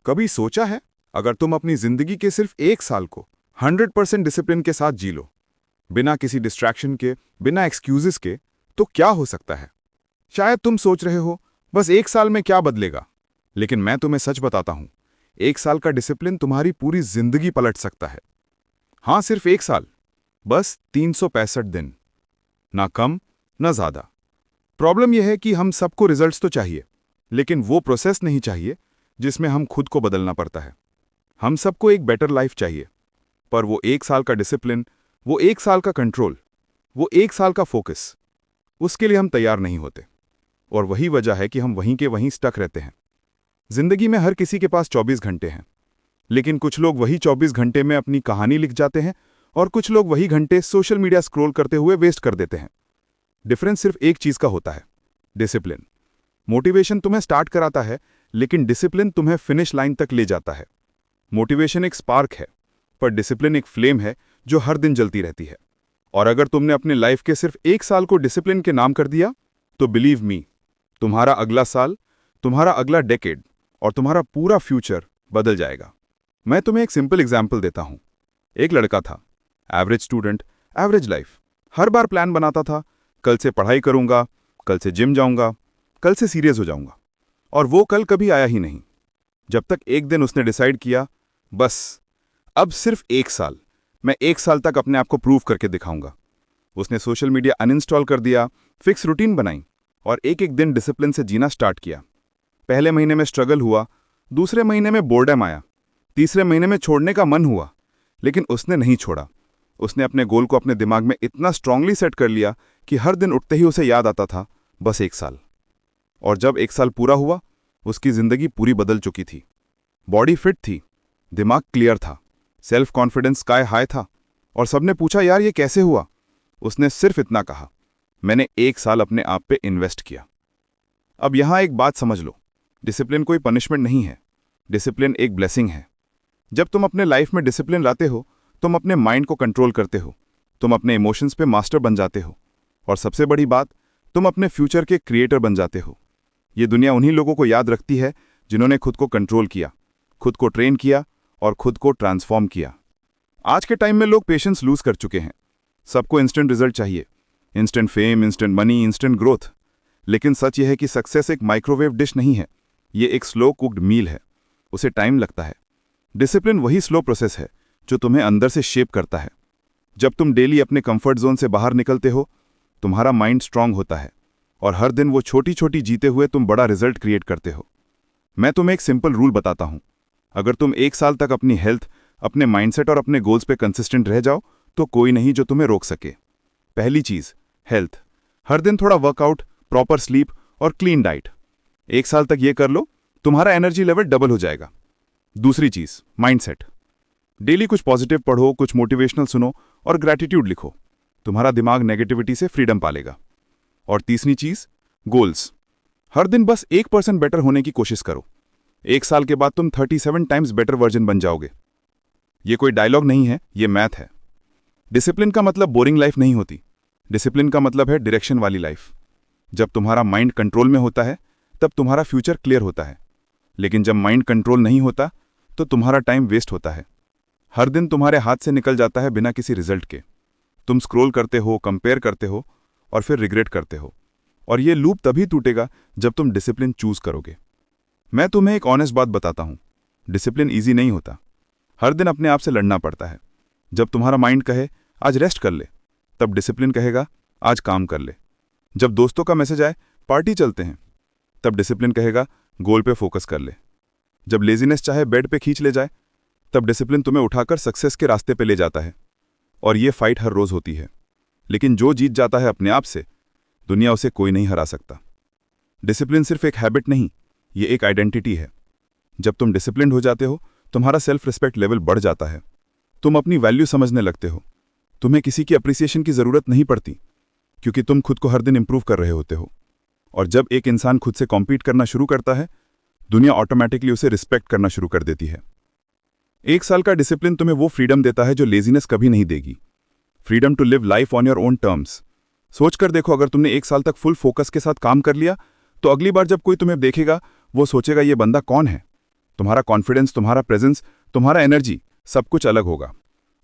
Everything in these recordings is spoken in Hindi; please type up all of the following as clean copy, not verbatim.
कभी सोचा है, अगर तुम अपनी जिंदगी के सिर्फ 1 साल को 100% डिसिप्लिन के साथ जी लो, बिना किसी डिस्ट्रैक्शन के, बिना एक्सक्यूजेस के, तो क्या हो सकता है? शायद तुम सोच रहे हो, बस 1 साल में क्या बदलेगा? लेकिन मैं तुम्हें सच बताता हूं, 1 साल का डिसिप्लिन तुम्हारी पूरी जिंदगी पलट सकता है। हाँ, सिर्फ 1 साल, बस 365 दिन, ना कम ना ज्यादा। प्रॉब्लम यह है कि हम सबको रिजल्ट्स तो चाहिए, लेकिन वो प्रोसेस नहीं चाहिए जिसमें हम खुद को बदलना पड़ता है। हम सबको एक बेटर लाइफ चाहिए, पर वो 1 साल का डिसिप्लिन, वो 1 साल का कंट्रोल, वो 1 साल का फोकस, उसके लिए हम तैयार नहीं होते। और वही वजह है कि हम वहीं के वहीं स्टक रहते हैं। जिंदगी में हर किसी के पास 24 घंटे हैं, लेकिन कुछ लोग वही 24 घंटे में अपनी कहानी लिख जाते हैं और कुछ लोग वही घंटे सोशल मीडिया स्क्रॉल करते हुए वेस्ट कर देते हैं। डिफरेंस सिर्फ एक चीज का होता है, डिसिप्लिन। मोटिवेशन तुम्हें स्टार्ट कराता है, लेकिन डिसिप्लिन तुम्हें फिनिश लाइन तक ले जाता है। मोटिवेशन एक स्पार्क है, पर डिसिप्लिन एक फ्लेम है जो हर दिन जलती रहती है। और अगर तुमने अपने लाइफ के सिर्फ 1 साल को डिसिप्लिन के नाम कर दिया, तो बिलीव मी, तुम्हारा अगला साल, तुम्हारा अगला डेकेड और तुम्हारा पूरा फ्यूचर बदल जाएगा। मैं तुम्हें एक सिंपल एग्जाम्पल देता हूं। एक लड़का था, एवरेज स्टूडेंट, एवरेज लाइफ। हर बार प्लान बनाता था, कल से पढ़ाई करूंगा, कल से जिम जाऊंगा, कल से सीरियस हो जाऊंगा। और वो कल कभी आया ही नहीं। जब तक एक दिन उसने डिसाइड किया, बस अब सिर्फ 1 साल, मैं 1 साल तक अपने आप को प्रूव करके दिखाऊंगा। उसने सोशल मीडिया अनइंस्टॉल कर दिया, फिक्स रूटीन बनाई और एक एक दिन डिसिप्लिन से जीना स्टार्ट किया। पहले महीने में स्ट्रगल हुआ, दूसरे महीने में बोर्डम आया, तीसरे महीने में छोड़ने का मन हुआ, लेकिन उसने नहीं छोड़ा। उसने अपने गोल को अपने दिमाग में इतना स्ट्रांगली सेट कर लिया कि हर दिन उठते ही उसे याद आता था, बस 1 साल। और जब 1 साल पूरा हुआ, उसकी जिंदगी पूरी बदल चुकी थी। बॉडी फिट थी, दिमाग क्लियर था, सेल्फ कॉन्फिडेंस स्काई हाई था। और सबने पूछा, यार ये कैसे हुआ? उसने सिर्फ इतना कहा, मैंने 1 साल अपने आप पे इन्वेस्ट किया। अब यहां एक बात समझ लो, डिसिप्लिन कोई पनिशमेंट नहीं है, डिसिप्लिन एक ब्लेसिंग है। जब तुम अपने लाइफ में डिसिप्लिन लाते हो, तुम अपने माइंड को कंट्रोल करते हो, तुम अपने इमोशंस पे मास्टर बन जाते हो, और सबसे बड़ी बात, तुम अपने फ्यूचर के क्रिएटर बन जाते हो। ये दुनिया उन्हीं लोगों को याद रखती है जिन्होंने खुद को कंट्रोल किया, खुद को ट्रेन किया और खुद को ट्रांसफॉर्म किया। आज के टाइम में लोग पेशेंस लूज कर चुके हैं। सबको इंस्टेंट रिजल्ट चाहिए, instant fame, instant money, instant growth. लेकिन सच यह है कि सक्सेस एक माइक्रोवेव डिश नहीं है, ये एक स्लो कुक्ड मील है। उसे टाइम लगता है। डिसिप्लिन वही स्लो प्रोसेस है जो तुम्हें अंदर से शेप करता है। जब तुम डेली अपने कंफर्ट जोन से बाहर निकलते हो, तुम्हारा माइंड स्ट्रांग होता है और हर दिन वो छोटी छोटी जीते हुए तुम बड़ा रिजल्ट क्रिएट करते हो। मैं तुम्हें एक सिंपल रूल बताता हूं। अगर तुम 1 साल तक अपनी हेल्थ, अपने माइंडसेट और अपने गोल्स पे कंसिस्टेंट रह जाओ, तो कोई नहीं जो तुम्हें रोक सके। पहली चीज, हेल्थ। हर दिन थोड़ा वर्कआउट, प्रॉपर स्लीप और क्लीन डाइट। 1 साल तक ये कर लो, तुम्हारा एनर्जी लेवल डबल हो जाएगा। दूसरी चीज, माइंडसेट। डेली कुछ पॉजिटिव पढ़ो, कुछ मोटिवेशनल सुनो और ग्रैटिट्यूड लिखो। तुम्हारा दिमाग नेगेटिविटी से फ्रीडम पालेगा। और तीसरी चीज, गोल्स। हर दिन बस 1% बेटर होने की कोशिश करो। 1 साल के बाद तुम 37 टाइम्स बेटर वर्जन बन जाओगे। ये कोई डायलॉग नहीं है, ये मैथ है। डिसिप्लिन का मतलब बोरिंग लाइफ नहीं होती। डिसिप्लिन का मतलब है डायरेक्शन वाली लाइफ। जब तुम्हारा माइंड कंट्रोल में होता है, तब तुम्हारा फ्यूचर क्लियर होता है। लेकिन जब माइंड कंट्रोल नहीं होता, तो तुम्हारा टाइम वेस्ट होता है। हर दिन तुम्हारे हाथ से निकल जाता है बिना किसी रिजल्ट के। तुम स्क्रॉल करते हो, कंपेयर करते हो और फिर रिग्रेट करते हो। और ये लूप तभी टूटेगा जब तुम डिसिप्लिन चूज करोगे। मैं तुम्हें एक ऑनेस्ट बात बताता हूं, डिसिप्लिन ईजी नहीं होता। हर दिन अपने आप से लड़ना पड़ता है। जब तुम्हारा माइंड कहे आज रेस्ट कर ले, तब डिसिप्लिन कहेगा आज काम कर ले। जब दोस्तों का मैसेज आए पार्टी चलते हैं, तब डिसिप्लिन कहेगा गोल पे फोकस कर ले। जब लेजीनेस चाहे बेड पे खींच ले जाए, तब डिसिप्लिन तुम्हें उठाकर सक्सेस के रास्ते पे ले जाता है। और ये फाइट हर रोज होती है, लेकिन जो जीत जाता है अपने आप से, दुनिया उसे कोई नहीं हरा सकता। डिसिप्लिन सिर्फ एक हैबिट नहीं, ये एक आइडेंटिटी है। जब तुम डिसिप्लिन्ड हो जाते हो, तुम्हारा सेल्फ रिस्पेक्ट लेवल बढ़ जाता है। तुम अपनी वैल्यू समझने लगते हो। तुम्हें किसी की अप्रिसिएशन की जरूरत नहीं पड़ती, क्योंकि तुम खुद को हर दिन इंप्रूव कर रहे होते हो। और जब एक इंसान खुद से कॉम्पीट करना शुरू करता है, दुनिया ऑटोमेटिकली उसे रिस्पेक्ट करना शुरू कर देती है। 1 साल का डिसिप्लिन तुम्हें वो फ्रीडम देता है जो लेजीनेस कभी नहीं देगी। Freedom to live life on your own terms. सोचकर देखो, अगर तुमने 1 साल तक फुल फोकस के साथ काम कर लिया, तो अगली बार जब कोई तुम्हें देखेगा, वो सोचेगा ये बंदा कौन है, तुम्हारा कॉन्फिडेंस, तुम्हारा प्रेजेंस, तुम्हारा एनर्जी, सब कुछ अलग होगा।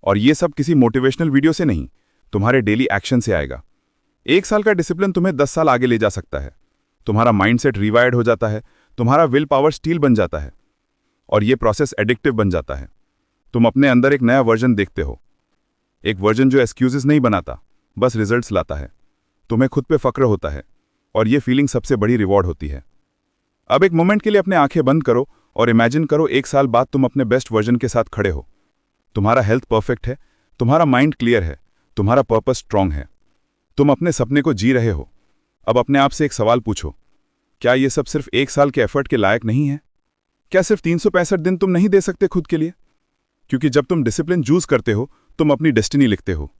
और ये सब किसी मोटिवेशनल वीडियो से नहीं, तुम्हारे डेली एक्शन से आएगा। 1 साल का डिसिप्लिन तुम्हें 10 साल आगे ले जा सकता है। तुम्हारा माइंडसेट रिवायर्ड हो जाता है, तुम्हारा विल पावर स्टील बन जाता है, और ये प्रोसेस एडिक्टिव बन जाता है। तुम अपने अंदर एक नया वर्जन देखते हो, एक वर्जन जो एक्सक्यूजेस नहीं बनाता, बस रिजल्ट्स लाता है। तुम्हें खुद पे फक्र होता है, और ये फीलिंग सबसे बड़ी रिवॉर्ड होती है। अब एक मोमेंट के लिए अपने आंखें बंद करो और इमेजिन करो 1 साल बाद तुम अपने बेस्ट वर्जन के साथ खड़े हो। तुम्हारा हेल्थ परफेक्ट है, तुम्हारा माइंड क्लियर है, तुम्हारा पर्पस स्ट्रांग है, तुम अपने सपने को जी रहे हो। अब अपने आप से एक सवाल पूछो, क्या ये सब सिर्फ 1 साल के एफर्ट के लायक नहीं है? क्या सिर्फ 365 दिन तुम नहीं दे सकते खुद के लिए? क्योंकि जब तुम डिसिप्लिन चूज करते हो, तुम अपनी डेस्टिनी लिखते हो।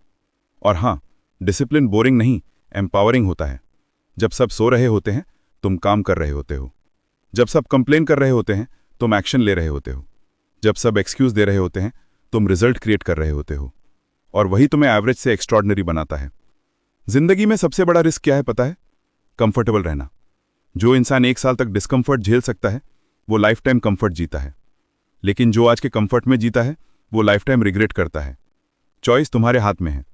और हाँ, डिसिप्लिन बोरिंग नहीं, एम्पावरिंग होता है। जब सब सो रहे होते हैं, तुम काम कर रहे होते हो। जब सब कंप्लेन कर रहे होते हैं, तुम एक्शन ले रहे होते हो। जब सब एक्सक्यूज दे रहे होते हैं, तुम रिजल्ट क्रिएट कर रहे होते हो। और वही तुम्हें एवरेज से एक्स्ट्रॉर्डिनरी बनाता है। जिंदगी में सबसे बड़ा रिस्क क्या है पता है? कंफर्टेबल रहना। जो इंसान 1 साल तक डिस्कम्फर्ट झेल सकता है, वो लाइफ टाइम कंफर्ट जीता है। लेकिन जो आज के कंफर्ट में जीता है, वो लाइफ टाइम रिग्रेट करता है। चॉइस तुम्हारे हाथ में है,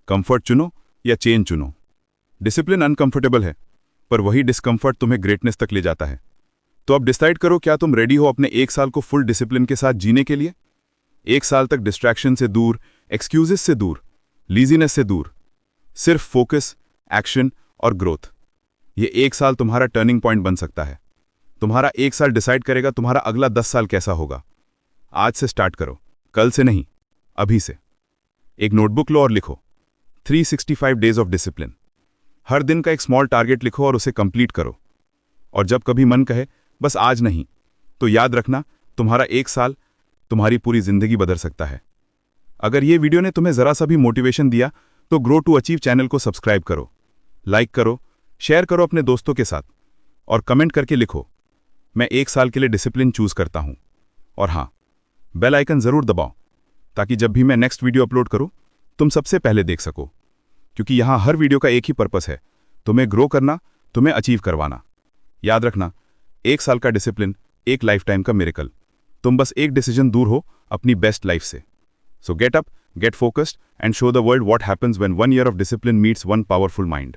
कंफर्ट चुनो या चेंज चुनो। डिसिप्लिन अनकंफर्टेबल है, पर वही डिस्कम्फर्ट तुम्हें ग्रेटनेस तक ले जाता है। तो अब डिसाइड करो, क्या तुम रेडी हो अपने 1 साल को फुल डिसिप्लिन के साथ जीने के लिए? 1 साल तक डिस्ट्रैक्शन से दूर, एक्सक्यूजेस से दूर, लीजीनेस से दूर, सिर्फ फोकस, एक्शन और ग्रोथ। ये 1 साल तुम्हारा टर्निंग पॉइंट बन सकता है। तुम्हारा 1 साल डिसाइड करेगा तुम्हारा अगला 10 साल कैसा होगा। आज से स्टार्ट करो, कल से नहीं, अभी से। एक नोटबुक लो और लिखो 365 डेज ऑफ डिसिप्लिन। हर दिन का एक स्मॉल टारगेट लिखो और उसे कंप्लीट करो। और जब कभी मन कहे बस आज नहीं, तो याद रखना, तुम्हारा 1 साल तुम्हारी पूरी जिंदगी बदल सकता है। अगर ये वीडियो ने तुम्हें जरा सा भी मोटिवेशन दिया, तो ग्रो टू अचीव चैनल को सब्सक्राइब करो, लाइक करो, शेयर करो अपने दोस्तों के साथ, और कमेंट करके लिखो, मैं 1 साल के लिए डिसिप्लिन चूज करता हूं। और हाँ, बेल आइकन जरूर दबाओ, ताकि जब भी मैं नेक्स्ट वीडियो अपलोड करूं, तुम सबसे पहले देख सको। क्योंकि यहां हर वीडियो का एक ही पर्पस है, तुम्हें ग्रो करना, तुम्हें अचीव करवाना। याद रखना, 1 साल का डिसिप्लिन, एक लाइफ टाइम का मिरेकल। तुम बस एक डिसीजन दूर हो अपनी बेस्ट लाइफ से। सो get up, get focused, and show the world what happens when 1 year of discipline meets 1 powerful mind.